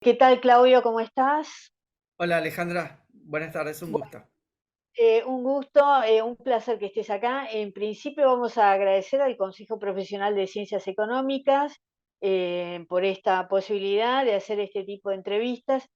¿Qué tal, Claudio? ¿Cómo estás? Hola Alejandra, buenas tardes, un Bueno, gusto. un gusto, un placer que estés acá. En principio vamos a agradecer al Consejo Profesional de Ciencias Económicas por esta posibilidad de hacer este tipo de entrevistas,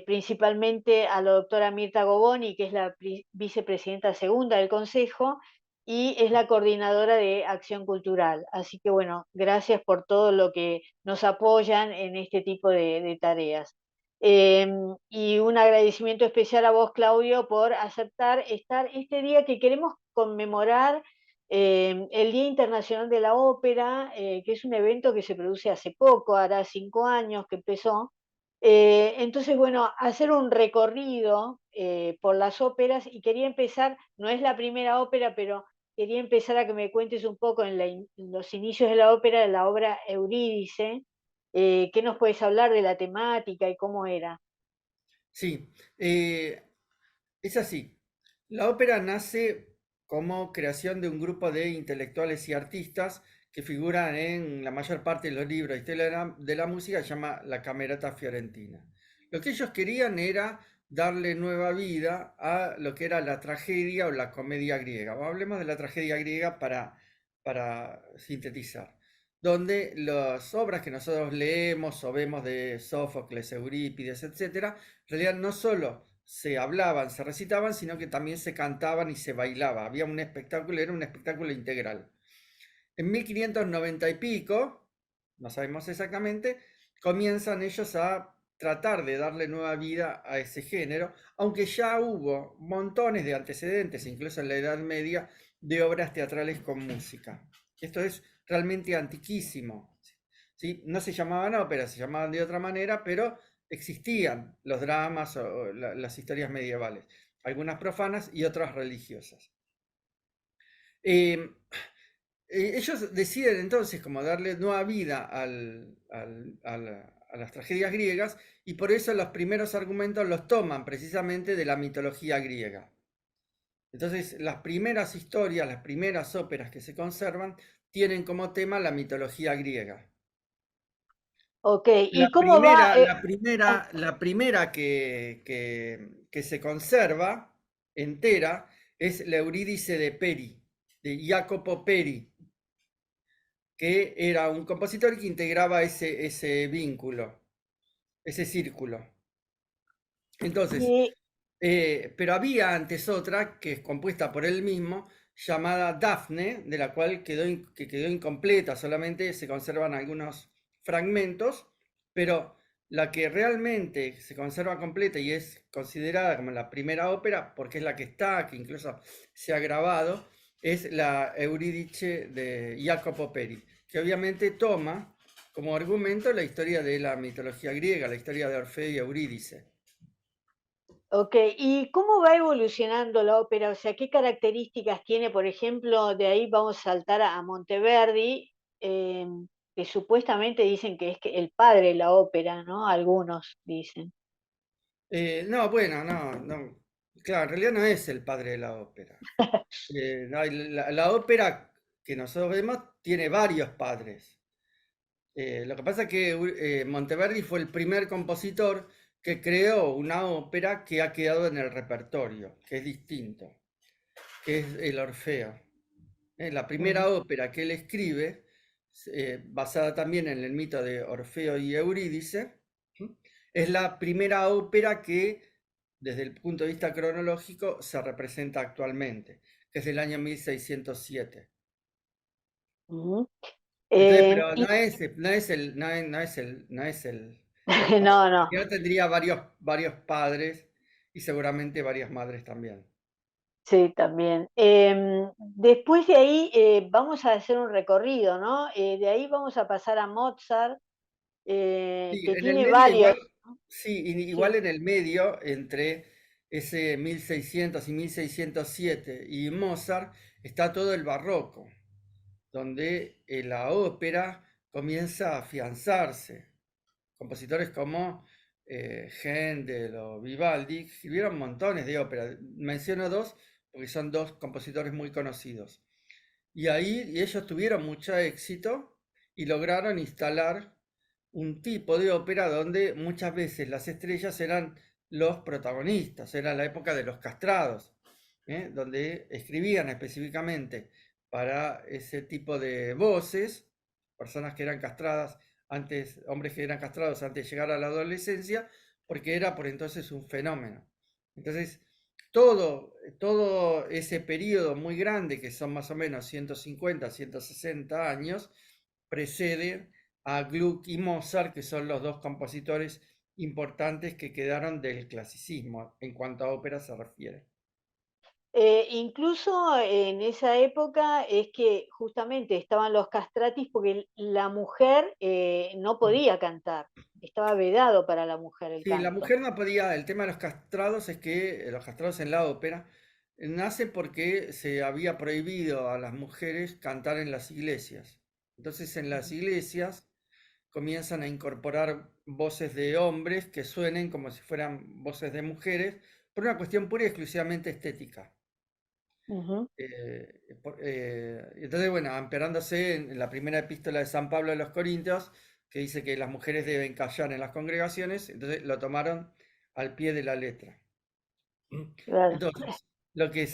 principalmente a la doctora Mirta Goboni, que es la vicepresidenta segunda del Consejo y es la coordinadora de Acción Cultural. Así que bueno, gracias por todo lo que nos apoyan en este tipo de tareas. Eh, y un agradecimiento especial a vos, Claudio, por aceptar estar este día que queremos conmemorar el Día Internacional de la Ópera, que es un evento que se produce hace poco, hará 5 años que empezó. Entonces, bueno, hacer un recorrido por las óperas y quería empezar, no es la primera ópera, pero quería empezar a que me cuentes un poco en los inicios de la ópera, de la obra Eurídice. ¿Qué nos puedes hablar de la temática y cómo era? Sí, es así. La ópera nace como creación de un grupo de intelectuales y artistas que figuran en la mayor parte de los libros de historia de la música, se llama la Camerata Fiorentina. Lo que ellos querían era darle nueva vida a lo que era la tragedia o la comedia griega. O hablemos de la tragedia griega para sintetizar, donde las obras que nosotros leemos o vemos de Sófocles, Eurípides, etcétera, en realidad no solo se hablaban, se recitaban, sino que también se cantaban y se bailaba. Había un espectáculo, era un espectáculo integral. En 1590 y pico, no sabemos exactamente, comienzan ellos a tratar de darle nueva vida a ese género, aunque ya hubo montones de antecedentes, incluso en la Edad Media, de obras teatrales con música. Esto es realmente antiquísimo. ¿Sí? No se llamaban óperas, se llamaban de otra manera, pero existían los dramas o las historias medievales, algunas profanas y otras religiosas. Eh, Ellos deciden entonces como darle nueva vida a las tragedias griegas y por eso los primeros argumentos los toman precisamente de la mitología griega. Entonces las primeras historias, las primeras óperas que se conservan tienen como tema la mitología griega. Ok, La ¿y cómo va? primera, la Ah, primera, la primera que se conserva entera es la Eurídice de Peri, de Jacopo Peri, que era un compositor que integraba ese vínculo, ese círculo. Entonces, y, pero había antes otra que es compuesta por él mismo, llamada Dafne, de la cual que quedó incompleta, solamente se conservan algunos fragmentos, pero la que realmente se conserva completa y es considerada como la primera ópera, porque es la que está, que incluso se ha grabado, es la Eurídice de Jacopo Peri, que obviamente toma como argumento la historia de la mitología griega, la historia de Orfeo y Eurídice. ok, ¿y cómo va evolucionando la ópera? O sea, ¿qué características tiene? Por ejemplo, de ahí vamos a saltar a Monteverdi, eh, que supuestamente dicen que es el padre de la ópera, ¿no? Algunos dicen. No, bueno, no. Claro, en realidad no es el padre de la ópera. No, la ópera que nosotros vemos tiene varios padres. Lo que pasa es que Monteverdi fue el primer compositor que creó una ópera que ha quedado en el repertorio, que es distinto, que es el Orfeo. La primera Ujú. ópera que él escribe, basada también en el mito de Orfeo y Eurídice, ¿sí? Es la primera ópera que, desde el punto de vista cronológico, se representa actualmente, que es del año 1607. Ujú. Entonces, pero Y no es el padre. no, no. Ya tendría varios padres y seguramente varias madres también. Sí, también. Después de ahí vamos a hacer un recorrido, ¿no? De ahí vamos a pasar a Mozart, Sí, que en el tiene medio varios, igual, sí, igual sí. en el medio, entre ese 1600 y 1607 y Mozart, está todo el barroco, donde la ópera comienza a afianzarse. Compositores como Händel o Vivaldi escribieron montones de óperas. Menciono dos porque son dos compositores muy conocidos. Y ahí ellos tuvieron mucho éxito y lograron instalar un tipo de ópera donde muchas veces las estrellas eran los protagonistas, era la época de los castrados, donde escribían específicamente para ese tipo de voces, personas que eran castradas antes, hombres que eran castrados antes de llegar a la adolescencia, porque era por entonces un fenómeno. Entonces, todo ese periodo muy grande, que son más o menos 150, 160 años, precede a Gluck y Mozart, que son los dos compositores importantes que quedaron del clasicismo en cuanto a ópera se refiere. Incluso en esa época es que justamente estaban los castratis porque la mujer no podía cantar, estaba vedado para la mujer el Sí, la canto. mujer no podía, el tema de los castrados es que los castrados en la ópera nace porque se había prohibido a las mujeres cantar en las iglesias. Entonces en las Ujú, iglesias comienzan a incorporar voces de hombres que suenen como si fueran voces de mujeres por una cuestión pura y exclusivamente estética. ujú, Entonces, bueno, amperándose en la primera epístola de San Pablo a los Corintios, que dice que las mujeres deben callar en las congregaciones, entonces lo tomaron al pie de la letra. claro. Entonces, lo que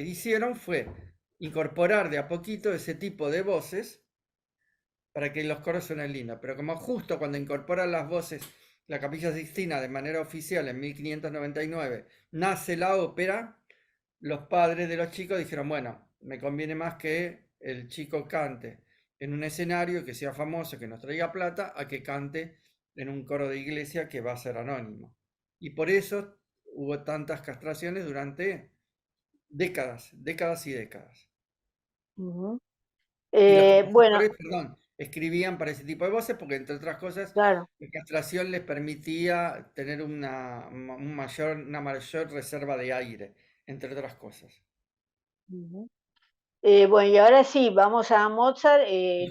hicieron fue incorporar de a poquito ese tipo de voces para que los coros suenen lindos. Pero como justo cuando incorporan las voces la Capilla Sixtina de manera oficial en 1599 nace la ópera, los padres de los chicos dijeron, bueno, me conviene más que el chico cante en un escenario que sea famoso, que nos traiga plata, a que cante en un coro de iglesia que va a ser anónimo. Y por eso hubo tantas castraciones durante décadas, décadas y décadas. Ujú. Y los Bueno, compositores, perdón, escribían para ese tipo de voces porque, entre otras cosas, claro. la castración les permitía tener una mayor reserva de aire, entre otras cosas. Ujú. Bueno, y ahora sí, vamos a Mozart,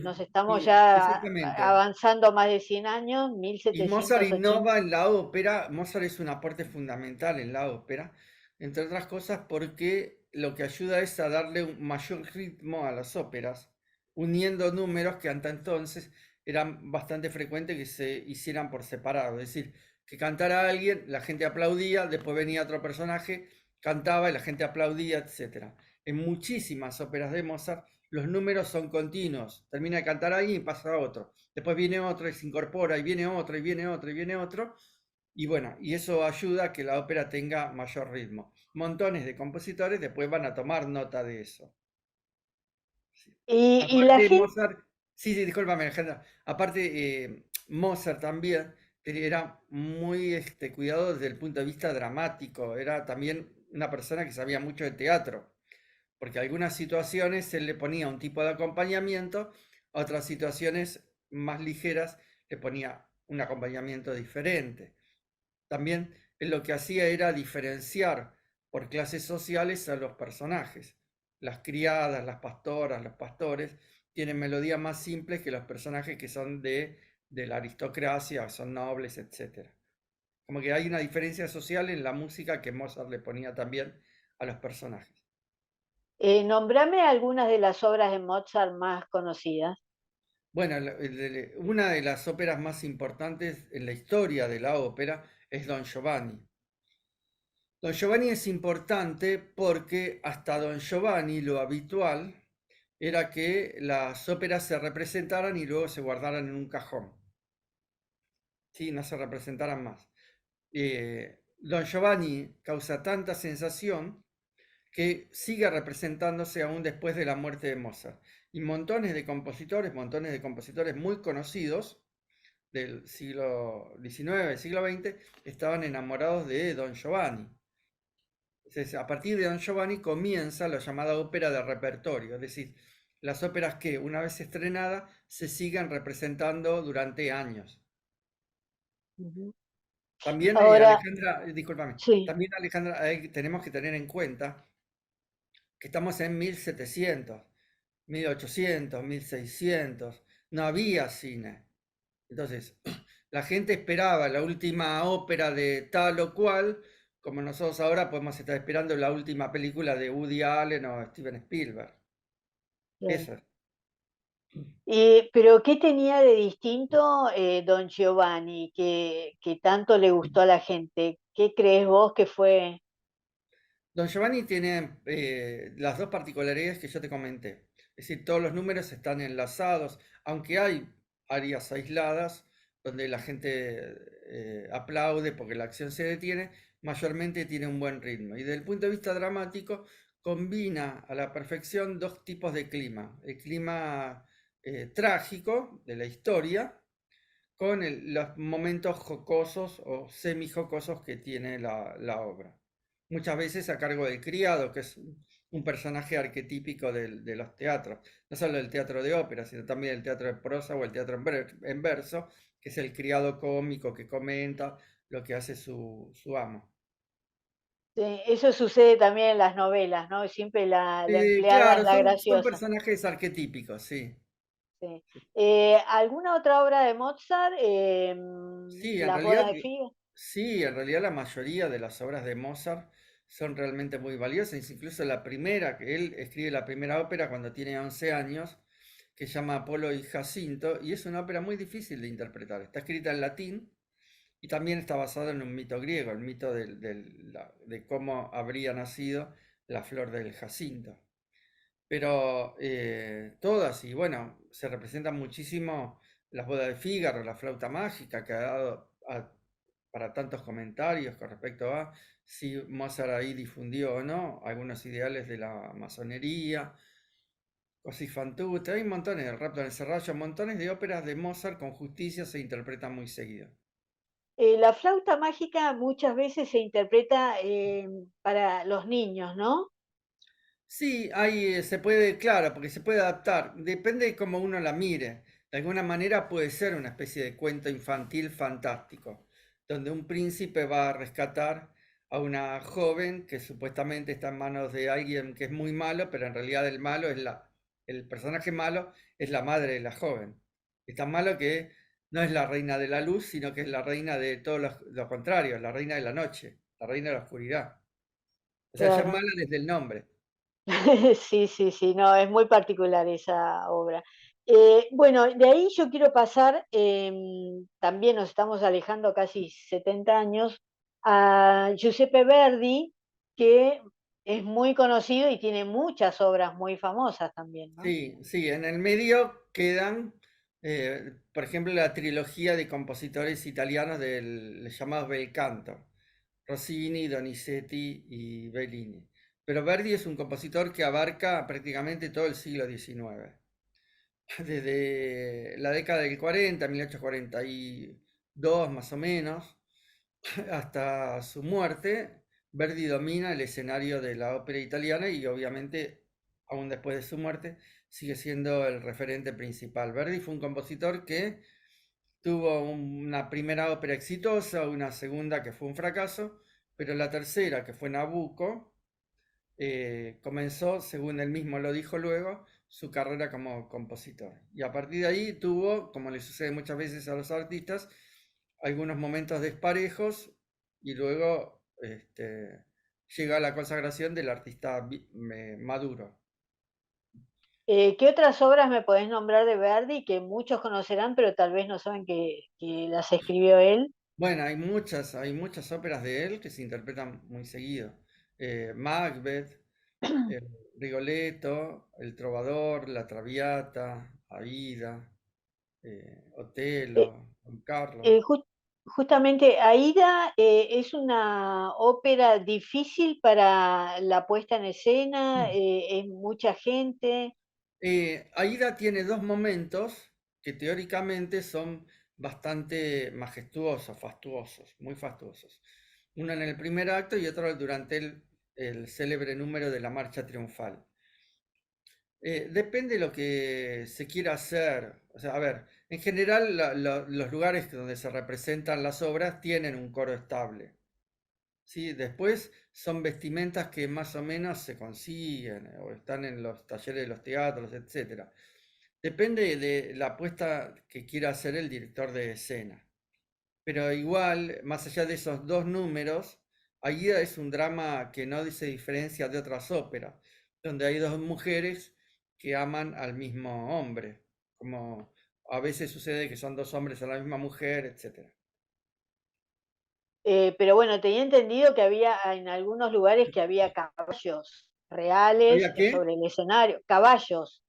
nos estamos Y ya exactamente. avanzando más de 100 años, Y Mozart 1780. innova en la ópera. Mozart es un aporte fundamental en la ópera, entre otras cosas porque lo que ayuda es a darle un mayor ritmo a las óperas, uniendo números que hasta entonces eran bastante frecuentes que se hicieran por separado. Es decir, que cantara alguien, la gente aplaudía, después venía otro personaje, cantaba y la gente aplaudía, etcétera. En muchísimas óperas de Mozart los números son continuos. Termina de cantar alguien y pasa a otro. Después viene otro y se incorpora y viene otro y viene otro y viene otro. Y bueno, y eso ayuda a que la ópera tenga mayor ritmo. Montones de compositores después van a tomar nota de eso. Sí. Y la Aparte, gente, Mozart, sí, sí, discúlpame, Alejandra. Aparte, Mozart también era muy cuidado desde el punto de vista dramático. Era también una persona que sabía mucho de teatro, porque algunas situaciones él le ponía un tipo de acompañamiento, a otras situaciones más ligeras le ponía un acompañamiento diferente. También él lo que hacía era diferenciar por clases sociales a los personajes. Las criadas, las pastoras, los pastores tienen melodías más simples que los personajes que son de la aristocracia, son nobles, etc. Como que hay una diferencia social en la música que Mozart le ponía también a los personajes. nombrame algunas de las obras de Mozart más conocidas. Bueno, una de las óperas más importantes en la historia de la ópera es Don Giovanni. Don Giovanni es importante porque hasta Don Giovanni lo habitual era que las óperas se representaran y luego se guardaran en un cajón, ¿sí? No se representaran más. Don Giovanni causa tanta sensación que sigue representándose aún después de la muerte de Mozart. Y montones de compositores muy conocidos del siglo XIX, siglo XX, estaban enamorados de Don Giovanni. Entonces, a partir de Don Giovanni comienza la llamada ópera de repertorio, es decir, las óperas que una vez estrenadas se sigan representando durante años. Ujú. También, Ahora, Alejandra, discúlpame, sí. también Alejandra, tenemos que tener en cuenta que estamos en 1700, 1800, 1600, no había cine. Entonces, la gente esperaba la última ópera de tal o cual, como nosotros ahora podemos estar esperando la última película de Woody Allen o Steven Spielberg. Claro. Eso es. Pero ¿qué tenía de distinto Don Giovanni que tanto le gustó a la gente? ¿Qué crees vos que fue? Don Giovanni tiene las dos particularidades que yo te comenté. Es decir, todos los números están enlazados, aunque hay áreas aisladas donde la gente aplaude porque la acción se detiene, mayormente tiene un buen ritmo. Y desde el punto de vista dramático, combina a la perfección dos tipos de clima. El clima trágico de la historia con los momentos jocosos o semi-jocosos que tiene la obra. Muchas veces a cargo del criado, que es un personaje arquetípico de los teatros, no solo del teatro de ópera, sino también del teatro de prosa o el teatro en verso, que es el criado cómico que comenta lo que hace su amo. Eso sucede también en las novelas, ¿no? Siempre la empleada es Claro, la son graciosa. personajes arquetípicos, sí. Sí. ¿Alguna otra obra de Mozart? Sí, en Las realidad, bodas de Figa. sí, en realidad la mayoría de las obras de Mozart son realmente muy valiosas, incluso la primera, que él escribe la primera ópera cuando tiene 11 años, que se llama Apolo y Jacinto, y es una ópera muy difícil de interpretar. Está escrita en latín y también está basada en un mito griego, el mito de cómo habría nacido la flor del Jacinto. Pero todas, y bueno, se representan muchísimo las bodas de Fígaro, la flauta mágica, que ha dado para tantos comentarios con respecto a si Mozart ahí difundió o no algunos ideales de la masonería, Così fan tutte, hay montones, el rapto en el serrallo, montones de óperas de Mozart con justicia se interpretan muy seguido. La flauta mágica muchas veces se interpreta para los niños, ¿no? Sí, ahí se puede, claro, porque se puede adaptar, depende de cómo uno la mire. De alguna manera puede ser una especie de cuento infantil fantástico, donde un príncipe va a rescatar a una joven que supuestamente está en manos de alguien que es muy malo, pero en realidad el malo es el personaje malo es la madre de la joven. Es tan malo que no es la reina de la luz, sino que es la reina de todo lo contrario, la reina de la noche, la reina de la oscuridad. O sea, ya es Claro. mala desde el nombre. Sí, sí, sí, no, es muy particular esa obra. Bueno, de ahí yo quiero pasar, también nos estamos alejando casi 70 años, a Giuseppe Verdi, que es muy conocido y tiene muchas obras muy famosas también, ¿no? Sí, sí, en el medio quedan, por ejemplo, la trilogía de compositores italianos del llamados Bel Canto, Rossini, Donizetti y Bellini. Pero Verdi es un compositor que abarca prácticamente todo el siglo XIX. Desde la década del 40, 1842 más o menos, hasta su muerte, Verdi domina el escenario de la ópera italiana y obviamente, aún después de su muerte, sigue siendo el referente principal. Verdi fue un compositor que tuvo una primera ópera exitosa, una segunda que fue un fracaso, pero la tercera, que fue Nabucco, comenzó, según él mismo lo dijo luego, su carrera como compositor. Y a partir de ahí tuvo, como le sucede muchas veces a los artistas, algunos momentos desparejos y luego llega la consagración del artista maduro. ¿Qué otras obras me podés nombrar de Verdi que muchos conocerán, pero tal vez no saben que las escribió él? Bueno, hay muchas óperas de él que se interpretan muy seguido. Macbeth, eh, Rigoletto, El Trovador, La Traviata, Aida, Eh, Otelo, Don Carlos. Eh, jus- Justamente Aida es una ópera difícil para la puesta en escena, es mucha gente. Aida tiene dos momentos que teóricamente son bastante majestuosos, fastuosos, muy fastuosos. Uno en el primer acto y otro durante el célebre número de la marcha triunfal. Depende de lo que se quiera hacer. O sea, a ver, en general los lugares donde se representan las obras tienen un coro estable. ¿Sí? Después son vestimentas que más o menos se consiguen o están en los talleres de los teatros, etcétera. Depende de la apuesta que quiera hacer el director de escena. Pero igual, más allá de esos dos números, Aida es un drama que no se diferencia de otras óperas, donde hay dos mujeres que aman al mismo hombre. como a veces sucede que son dos hombres a la misma mujer, etcétera. Pero bueno, tenía entendido que había en algunos lugares que había caballos reales ¿Había qué? sobre el escenario, caballos.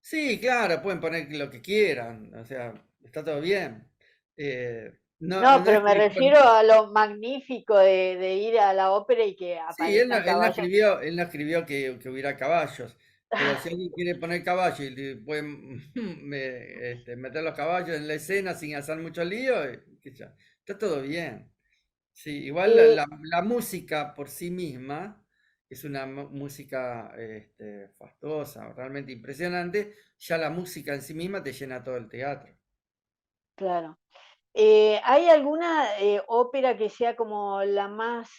Sí, claro, pueden poner lo que quieran, o sea, está todo bien. No, No, no es pero me que refiero a lo magnífico de ir a la ópera y que sí, aparezcan caballos. él no escribió que hubiera caballos, pero si alguien quiere poner caballos y le pueden meter los caballos en la escena sin hacer mucho lío, qué sé yo, está todo bien. Sí, igual Eh, la música por sí misma es una música fastuosa, realmente impresionante. Ya la música en sí misma te llena todo el teatro. claro. ¿Hay alguna ópera que sea como la más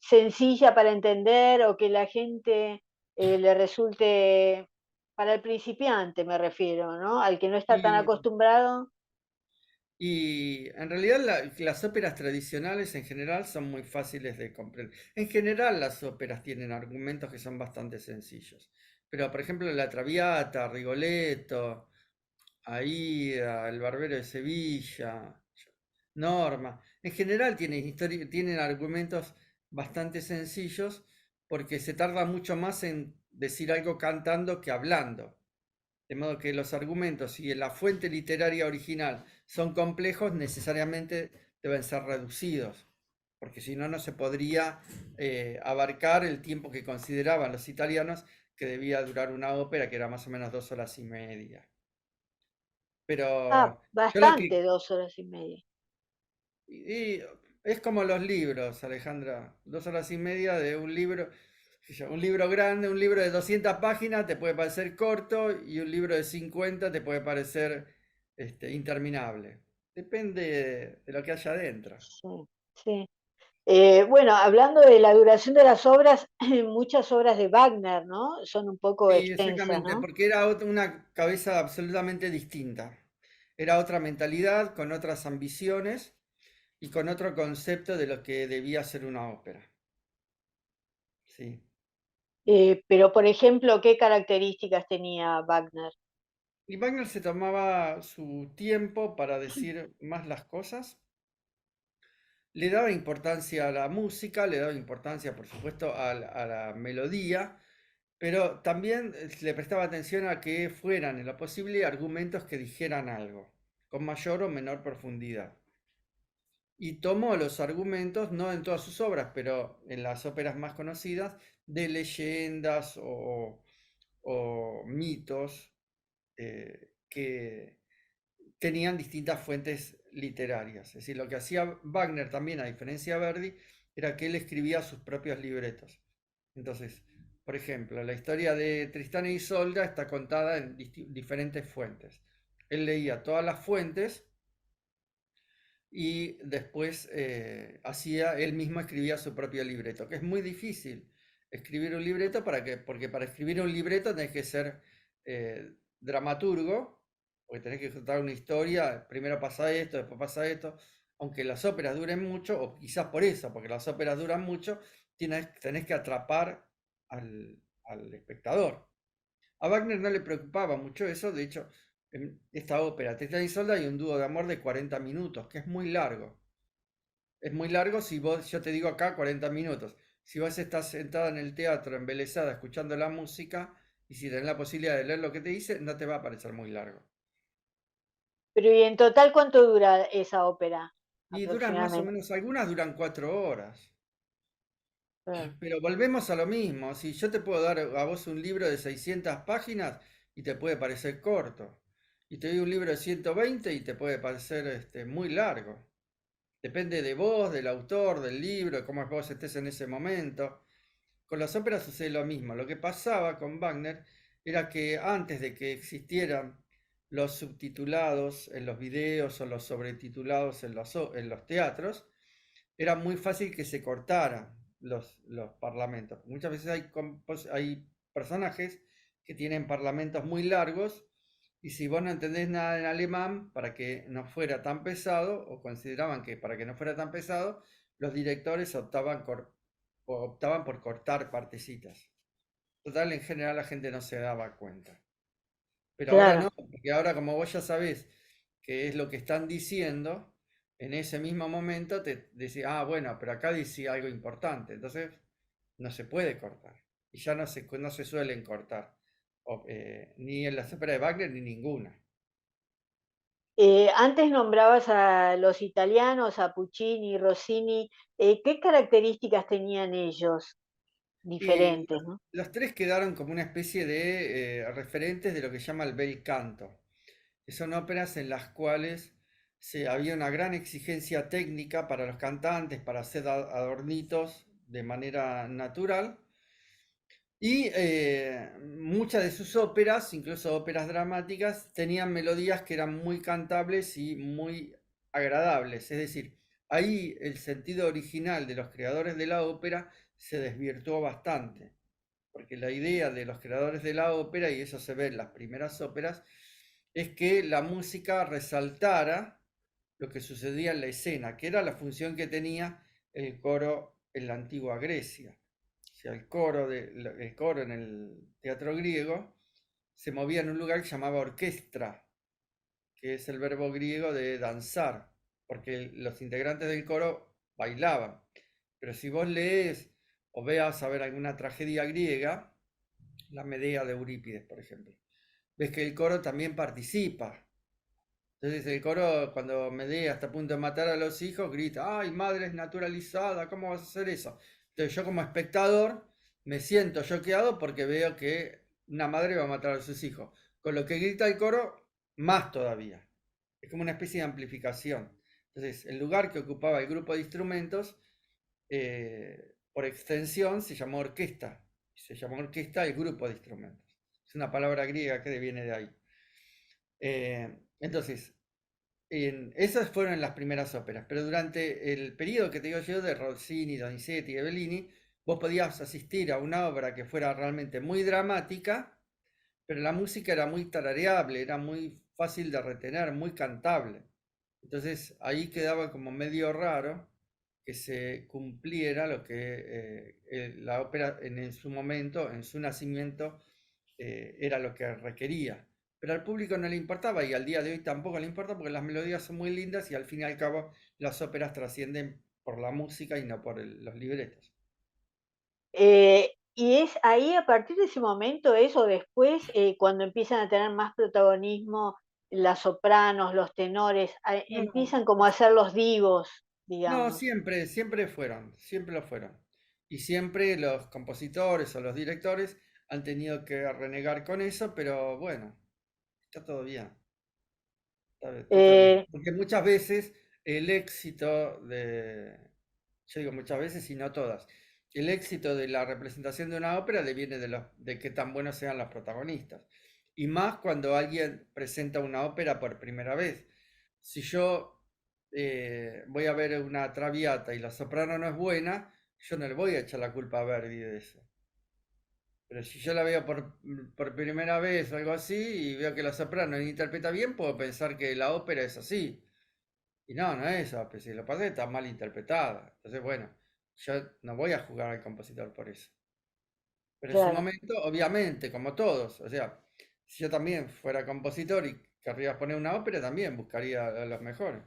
sencilla para entender o que la gente le resulte, para el principiante me refiero, ¿no? Al que no está tan Y, acostumbrado. y en realidad las óperas tradicionales en general son muy fáciles de comprender. En general las óperas tienen argumentos que son bastante sencillos. Pero por ejemplo La Traviata, Rigoletto, Aída, El Barbero de Sevilla, Norma. En general tienen argumentos bastante sencillos porque se tarda mucho más en decir algo cantando que hablando. De modo que los argumentos, si en la fuente literaria original son complejos, necesariamente deben ser reducidos, porque si no, no se podría abarcar el tiempo que consideraban los italianos que debía durar una ópera, que era más o menos 2 horas y media. Ah, Pero yo lo bastante, que... 2 horas y media. Y es como los libros, Alejandra. 2 horas y media de un libro, qué sé yo, un libro grande, un libro de 200 páginas te puede parecer corto y un libro de 50 te puede parecer interminable. Depende de lo que haya adentro. Sí, sí. Bueno, hablando de la duración de las obras, muchas obras de Wagner, ¿no? Son un poco Sí, extensas, exactamente, ¿no? porque era una cabeza absolutamente distinta. Era otra mentalidad, con otras ambiciones y con otro concepto de lo que debía ser una ópera. Sí. Pero, por ejemplo, ¿qué características tenía Wagner? Y Wagner se tomaba su tiempo para decir más las cosas, le daba importancia a la música, le daba importancia, por supuesto, a la melodía, pero también le prestaba atención a que fueran, en lo posible, argumentos que dijeran algo, con mayor o menor profundidad. Y tomó los argumentos, no en todas sus obras, pero en las óperas más conocidas, de leyendas o mitos que tenían distintas fuentes literarias. Es decir, lo que hacía Wagner también, a diferencia de Verdi, era que él escribía sus propios libretos. Entonces, por ejemplo, la historia de Tristán e Isolda está contada en diferentes fuentes. Él leía todas las fuentes y después él mismo escribía su propio libreto, que es muy difícil escribir un libreto porque para escribir un libreto tenés que ser dramaturgo, porque tenés que contar una historia, primero pasa esto, después pasa esto, aunque las óperas duren mucho, o quizás por eso, porque las óperas duran mucho, tenés que atrapar al espectador. A Wagner no le preocupaba mucho eso, de hecho, en esta ópera, Tristán y Isolda, hay un dúo de amor de 40 minutos, que es muy largo. Es muy largo si vos, yo te digo acá 40 minutos. Si vos estás sentada en el teatro, embelesada, escuchando la música, y si tenés la posibilidad de leer lo que te dice, no te va a parecer muy largo. Pero ¿y en total cuánto dura esa ópera Y duran más o aproximadamente? menos, algunas duran 4 horas. Ah, Pero volvemos a lo mismo. Si yo te puedo dar a vos un libro de 600 páginas y te puede parecer corto. Y te doy un libro de 120 y te puede parecer muy largo. Depende de vos, del autor, del libro, de cómo vos estés en ese momento. Con las óperas sucede lo mismo. Lo que pasaba con Wagner era que antes de que existieran los subtitulados en los videos o los sobretitulados en los teatros, era muy fácil que se cortaran los parlamentos. Muchas veces hay personajes que tienen parlamentos muy largos y si vos no entendés nada en alemán, para que no fuera tan pesado, o consideraban que para que no fuera tan pesado, los directores optaban por cortar partecitas. Total, en general la gente no se daba cuenta. Pero ahora no, claro. porque ahora como vos ya sabés qué es lo que están diciendo, en ese mismo momento te decís, ah, bueno, pero acá dice algo importante, entonces no se puede cortar. Y ya no se suelen cortar, ni en las óperas de Wagner ni ninguna. Antes nombrabas a los italianos, a Puccini, Rossini. ¿Qué características tenían ellos Y diferentes, no? los tres quedaron como una especie de referentes de lo que se llama el bel canto, que son óperas en las cuales había una gran exigencia técnica para los cantantes, para hacer adornitos de manera natural. Y muchas de sus óperas, incluso óperas dramáticas, tenían melodías que eran muy cantables y muy agradables. Es decir, ahí el sentido original de los creadores de la ópera se desvirtuó bastante, porque la idea de los creadores de la ópera, y eso se ve en las primeras óperas, es que la música resaltara lo que sucedía en la escena, que era la función que tenía el coro en la antigua Grecia. O sea, el coro en el teatro griego se movía en un lugar que se llamaba orquestra, que es el verbo griego de danzar, porque los integrantes del coro bailaban. Pero si vos lees o veas a ver alguna tragedia griega, la Medea de Eurípides, por ejemplo, ves que el coro también participa. Entonces el coro, cuando Medea está a punto de matar a los hijos, grita, ¡ay, madre es naturalizada! ¿Cómo vas a hacer eso? Entonces yo como espectador me siento choqueado porque veo que una madre va a matar a sus hijos. Con lo que grita el coro, más todavía. Es como una especie de amplificación. Entonces, el lugar que ocupaba el grupo de instrumentos, por extensión, se llamó orquesta. Se llamó orquesta el grupo de instrumentos. Es una palabra griega que viene de ahí. Entonces, esas fueron las primeras óperas, pero durante el periodo que te digo yo de Rossini, Donizetti y Bellini, vos podías asistir a una obra que fuera realmente muy dramática, pero la música era muy tarareable, era muy fácil de retener, muy cantable. Entonces ahí quedaba como medio raro que se cumpliera lo que la ópera en su momento, en su nacimiento, era lo que requería. Pero al público no le importaba y al día de hoy tampoco le importa porque las melodías son muy lindas y al fin y al cabo las óperas trascienden por la música y no por los libretos. Y es ahí, a partir de ese momento, eso después, cuando empiezan a tener más protagonismo las sopranos, los tenores, No, empiezan como a ser los divos, no, digamos. siempre fueron, siempre lo fueron. Y siempre los compositores o los directores han tenido que renegar con eso, pero bueno, está todo bien. Está todo bien. Eh, Porque muchas veces el éxito yo digo muchas veces y no todas, el éxito de la representación de una ópera le viene de qué tan buenos sean los protagonistas. Y más cuando alguien presenta una ópera por primera vez. Si yo voy a ver una Traviata y la soprano no es buena, yo no le voy a echar la culpa a Verdi de eso. Pero si yo la veo por primera vez o algo así y veo que la soprano interpreta bien, puedo pensar que la ópera es así. Y no, no es eso, pues si lo pasa es que está mal interpretada. Entonces, bueno, yo no voy a jugar al compositor por eso. Pero en su claro. momento, obviamente, como todos, o sea, si yo también fuera compositor y querría poner una ópera, también buscaría a los mejores.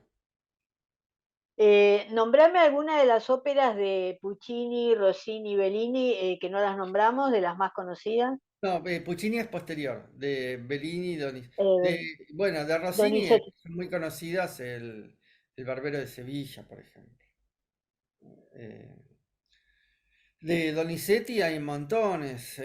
Nombrame alguna de las óperas de Puccini, Rossini, Bellini, que no las nombramos, de las más conocidas. No, Puccini es posterior, de Bellini, Eh, bueno, de Rossini Donizetti. son muy conocidas el Barbero de Sevilla, por ejemplo. Eh, De Donizetti hay montones,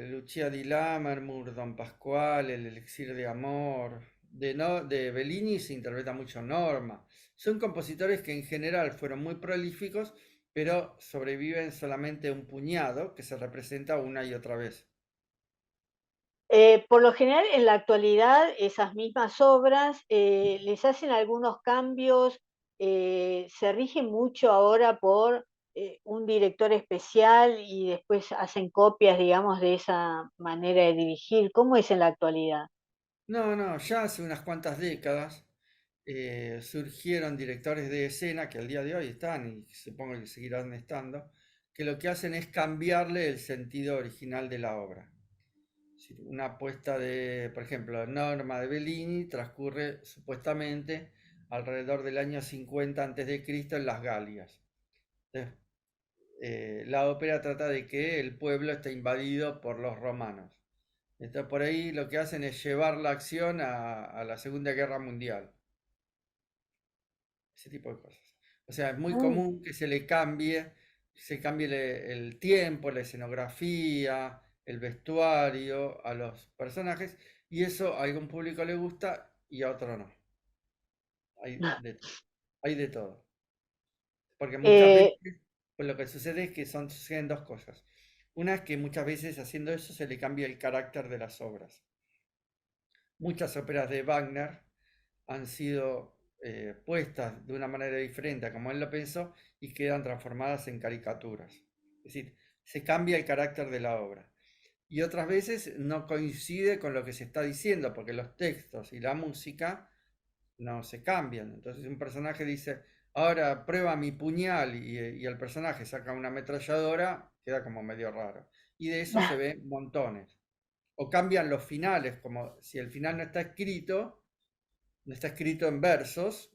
Lucia di Lammermoor, Don Pasquale, el Elixir de Amor. De Bellini se interpreta mucho Norma. Son compositores que en general fueron muy prolíficos, pero sobreviven solamente un puñado que se representa una y otra vez. Por lo general, en la actualidad, esas mismas obras les hacen algunos cambios, se rigen mucho ahora por un director especial y después hacen copias, digamos, de esa manera de dirigir. ¿Cómo es en la actualidad? No, no, ya hace unas cuantas décadas surgieron directores de escena que al día de hoy están y supongo que seguirán estando, que lo que hacen es cambiarle el sentido original de la obra. Una puesta de, por ejemplo, Norma de Bellini transcurre supuestamente alrededor del año 50 antes de Cristo en las Galias. Entonces, la ópera trata de que el pueblo está invadido por los romanos. Entonces, por ahí lo que hacen es llevar la acción a la Segunda Guerra Mundial, ese tipo de cosas. O sea, es muy Ah, común que se cambie el tiempo, la escenografía, el vestuario a los personajes, y eso a algún público le gusta y a otro no. Hay de, hay de todo. Porque muchas eh, veces, pues lo que sucede es que suceden dos cosas. Una es que muchas veces haciendo eso se le cambia el carácter de las obras. Muchas óperas de Wagner han sido puestas de una manera diferente a como él lo pensó y quedan transformadas en caricaturas. Es decir, se cambia el carácter de la obra. Y otras veces no coincide con lo que se está diciendo, porque los textos y la música no se cambian. Entonces un personaje dice, ahora prueba mi puñal y el personaje saca una ametralladora, queda como medio raro. Y de eso se ve montones. O cambian los finales, como si el final no está escrito en versos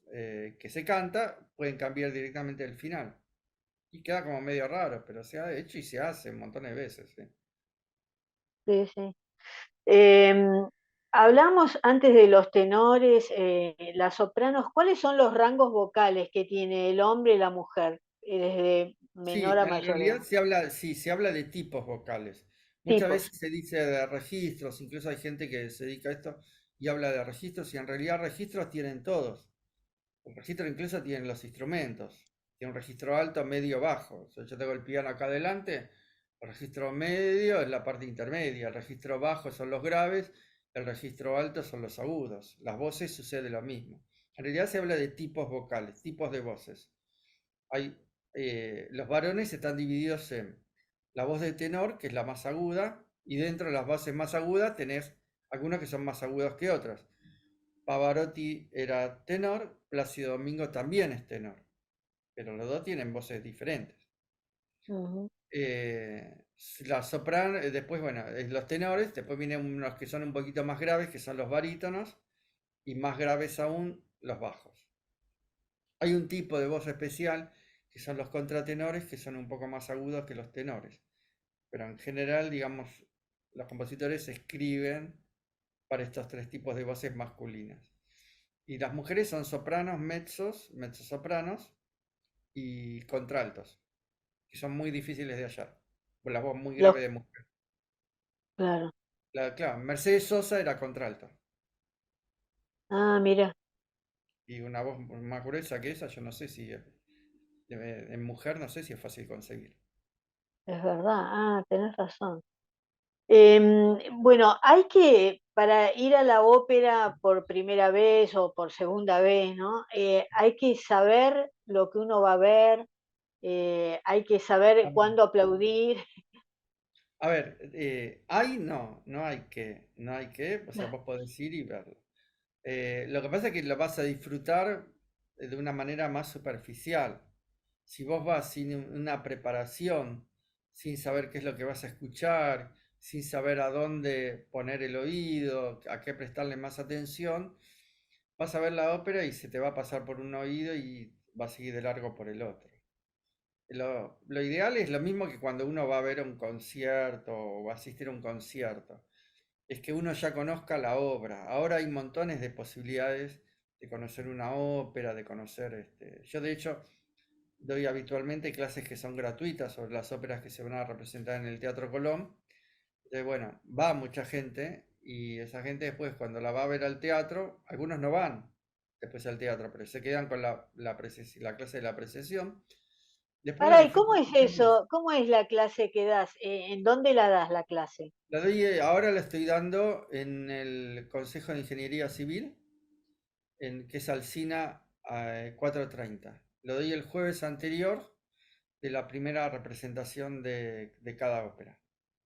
que se canta, pueden cambiar directamente el final. Y queda como medio raro, pero se ha hecho y se hace un montón de veces. ¿Sí? sí, sí. Em, Hablamos antes de los tenores, las sopranos. ¿Cuáles son los rangos vocales que tiene el hombre y la mujer? Desde menor Sí, a en mayor, realidad digamos. sí, se habla de tipos vocales. Muchas Tipos. veces se dice de registros, incluso hay gente que se dedica a esto y habla de registros, y en realidad registros tienen todos. El registro incluso tienen los instrumentos. Tiene un registro alto, medio, bajo. O sea, yo tengo el piano acá adelante, el registro medio es la parte intermedia, el registro bajo son los graves, el registro alto son los agudos. Las voces sucede lo mismo. En realidad se habla de tipos vocales, tipos de voces. Hay, los varones están divididos en la voz de tenor, que es la más aguda, y dentro de las voces más agudas tenés algunos que son más agudos que otros. Pavarotti era tenor, Plácido Domingo también es tenor, pero los dos tienen voces diferentes. Ujú. Eh, la soprano, después, bueno, los tenores, después vienen unos que son un poquito más graves, que son los barítonos, y más graves aún, los bajos. Hay un tipo de voz especial, que son los contratenores, que son un poco más agudos que los tenores. Pero en general, digamos, los compositores escriben para estos tres tipos de voces masculinas. Y las mujeres son sopranos, mezzos, mezzosopranos y contraltos, que son muy difíciles de hallar, por la voz muy Los, grave de mujer. claro. Claro, Mercedes Sosa era contralto, Ah, mira, y una voz más gruesa que esa, yo no sé si en mujer no sé si es fácil conseguir. es verdad. Ah, tenés razón. Bueno, hay que, para ir a la ópera por primera vez o por segunda vez, ¿no? Hay que saber lo que uno va a ver, hay que saber cuándo aplaudir. A ver, no hay que, o sea, vos podés ir y verlo. Lo que pasa es que lo vas a disfrutar de una manera más superficial. Si vos vas sin una preparación, sin saber qué es lo que vas a escuchar, sin saber a dónde poner el oído, a qué prestarle más atención, vas a ver la ópera y se te va a pasar por un oído y va a seguir de largo por el otro. Lo ideal es lo mismo que cuando uno va a ver un concierto o va a asistir a un concierto, es que uno ya conozca la obra. Ahora hay montones de posibilidades de conocer una ópera, de conocer Yo de hecho doy habitualmente clases que son gratuitas sobre las óperas que se van a representar en el Teatro Colón. Entonces, bueno, va mucha gente y esa gente después cuando la va a ver al teatro, algunos no van después al teatro, pero se quedan con la clase de la apreciación. Después la Pará, ¿y cómo disfrutan es mucho más. eso? ¿Cómo es la clase que das? ¿En dónde la das la clase? Ahora la estoy dando en el Consejo de Ingeniería Civil, que es Alsina 430. Lo doy el jueves anterior de la primera representación de cada ópera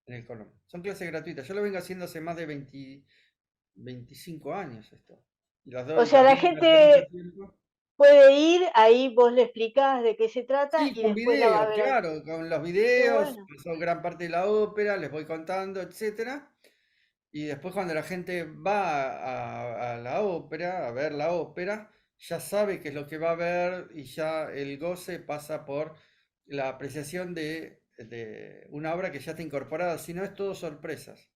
en el Colón. Son clases gratuitas. Yo lo vengo haciendo hace más de 25 años esto. Y O sea, las la di durante mucho gente tiempo. puede ir, ahí vos le explicás de qué se trata Sí, y con después la va a video, ver. claro, con los Qué videos, bueno. pasó gran parte de la ópera, les voy contando, etcétera. Y después cuando la gente va a la ópera, a ver la ópera, ya sabe qué es lo que va a ver y ya el goce pasa por la apreciación de una obra que ya está incorporada, si no es todo sorpresas.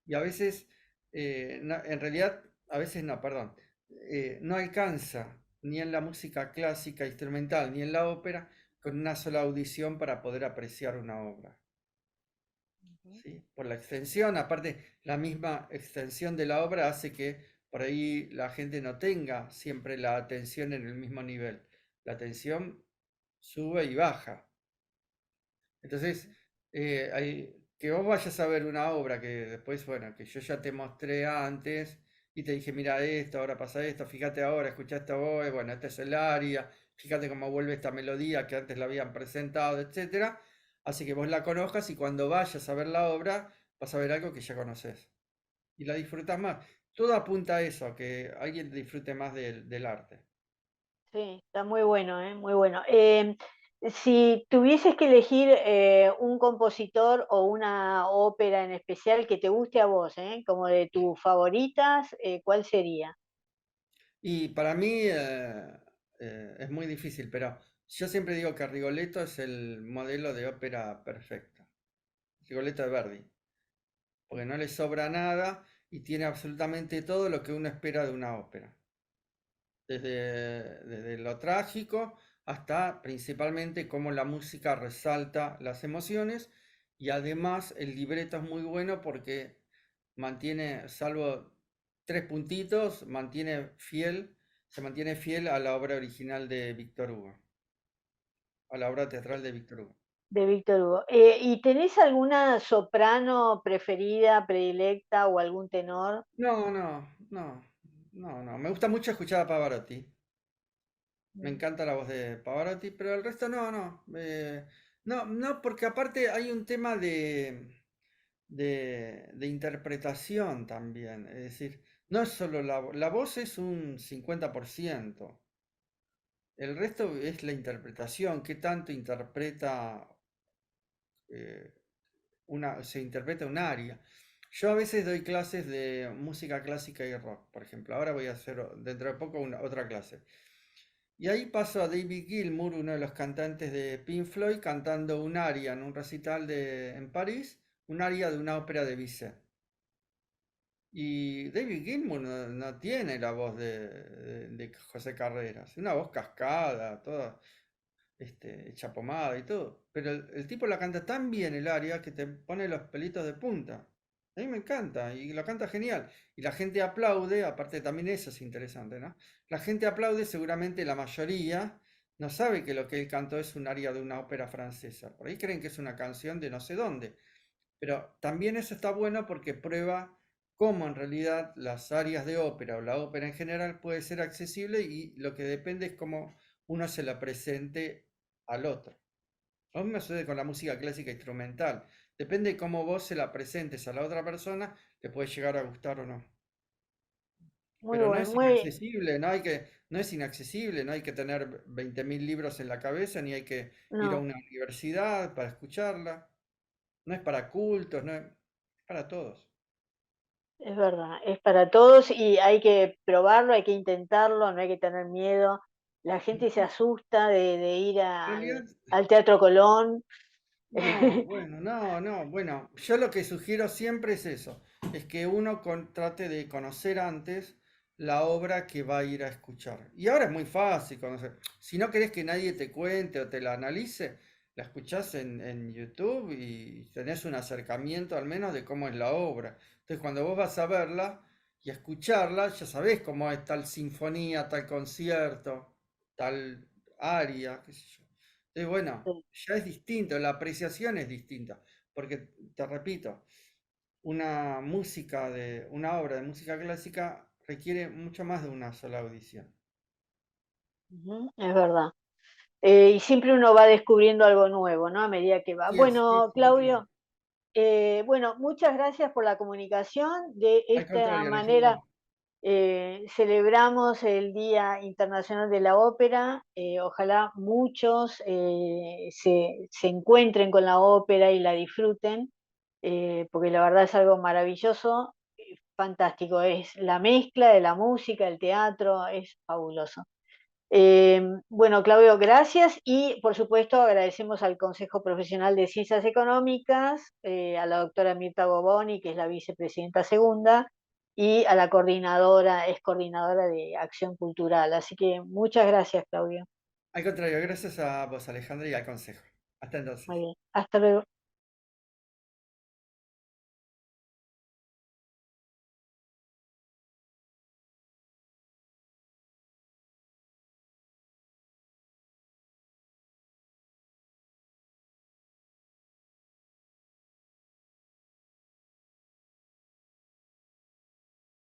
Y a veces, en realidad, a veces no, perdón, no alcanza ni en la música clásica, instrumental, ni en la ópera con una sola audición para poder apreciar una obra. Ujú. ¿Sí? Por la extensión, aparte, la misma extensión de la obra hace que por ahí la gente no tenga siempre la atención en el mismo nivel. La atención sube y baja. Entonces, que vos vayas a ver una obra que después, bueno, que yo ya te mostré antes y te dije, mira esto, ahora pasa esto, fíjate ahora, escucha esta voz, bueno, este es el aria, fíjate cómo vuelve esta melodía que antes la habían presentado, etcétera. Así que vos la conozcas y cuando vayas a ver la obra, vas a ver algo que ya conoces y la disfrutas más. Todo apunta a eso, a que alguien disfrute más del arte. Sí, está muy bueno, ¿eh? Muy bueno. Si tuvieses que elegir un compositor o una ópera en especial que te guste a vos, como de tus favoritas, ¿cuál sería? Y para mí es muy difícil, pero yo siempre digo que Rigoletto es el modelo de ópera perfecta. Rigoletto de Verdi, porque no le sobra nada y tiene absolutamente todo lo que uno espera de una ópera. Desde lo trágico hasta principalmente cómo la música resalta las emociones y además el libreto es muy bueno porque mantiene, salvo tres puntitos, se mantiene fiel a la obra original de Víctor Hugo, a la obra teatral de Víctor Hugo. De Víctor Hugo. ¿Y tenés alguna soprano preferida, predilecta o algún tenor? No, no, no, no. Me gusta mucho escuchar a Pavarotti. Me Mm. encanta la voz de Pavarotti, pero el resto no, no. No, no, porque aparte hay un tema de interpretación también. Es decir, no es solo la voz es un 50%. El resto es la interpretación, qué tanto eh, se interpreta un aria. Yo a veces doy clases de música clásica y rock, por ejemplo. Ahora voy a hacer dentro de poco otra clase. Y ahí paso a David Gilmour, uno de los cantantes de Pink Floyd, cantando un aria en un recital en París, un aria de una ópera de Bizet. Y David Gilmour no tiene la voz de José Carreras, una voz cascada, toda hecha pomada y todo. Pero el tipo la canta tan bien el aria que te pone los pelitos de punta. A mí me encanta y lo canta genial. Y la gente aplaude, aparte también eso es interesante, ¿no? La gente aplaude, seguramente la mayoría no sabe que lo que él cantó es un aria de una ópera francesa. Por ahí creen que es una canción de no sé dónde. Pero también eso está bueno porque prueba cómo en realidad las áreas de ópera o la ópera en general puede ser accesible y lo que depende es cómo uno se la presente al otro. Lo mismo sucede con la música clásica instrumental. Depende de cómo vos se la presentes a la otra persona, te puede llegar a gustar o no. Muy Pero no bueno, es inaccesible, no es inaccesible, no hay que tener 20.000 libros en la cabeza, ni hay que ir a no, una universidad para escucharla. No es para cultos, no es para todos. es verdad, es para todos y hay que probarlo, hay que intentarlo, no hay que tener miedo. La gente se asusta de ir En realidad, al Teatro Colón. no, bueno, no, bueno, yo lo que sugiero siempre es eso, es que uno trate de conocer antes la obra que va a ir a escuchar. Y ahora es muy fácil conocer. Si no querés que nadie te cuente o te la analice, la escuchás en YouTube y tenés un acercamiento al menos de cómo es la obra. Entonces, cuando vos vas a verla y a escucharla, ya sabés cómo es tal sinfonía, tal concierto, tal aria, qué sé yo. Entonces, bueno, ya es distinto, la apreciación es distinta, porque te repito, una obra de música clásica requiere mucho más de una sola audición. Ujú, es verdad. Y siempre uno va descubriendo algo nuevo, ¿no? A medida que va. Sí, Bueno, sí, totalmente. Claudio, bueno, muchas gracias por la comunicación. De Al esta contrario, manera Alejandra. celebramos el Día Internacional de la Ópera. Ojalá muchos se encuentren con la ópera y la disfruten, porque la verdad es algo maravilloso. fantástico, es la mezcla de la música, el teatro, es fabuloso. Bueno, Claudio, gracias y por supuesto agradecemos al Consejo Profesional de Ciencias Económicas, a la doctora Mirta Goboni, que es la vicepresidenta segunda, y a la coordinadora, es coordinadora de Acción Cultural. Así que muchas gracias, Claudio. Al contrario, gracias a vos, Alejandra, y al consejo. Hasta Muy entonces. bien, hasta luego.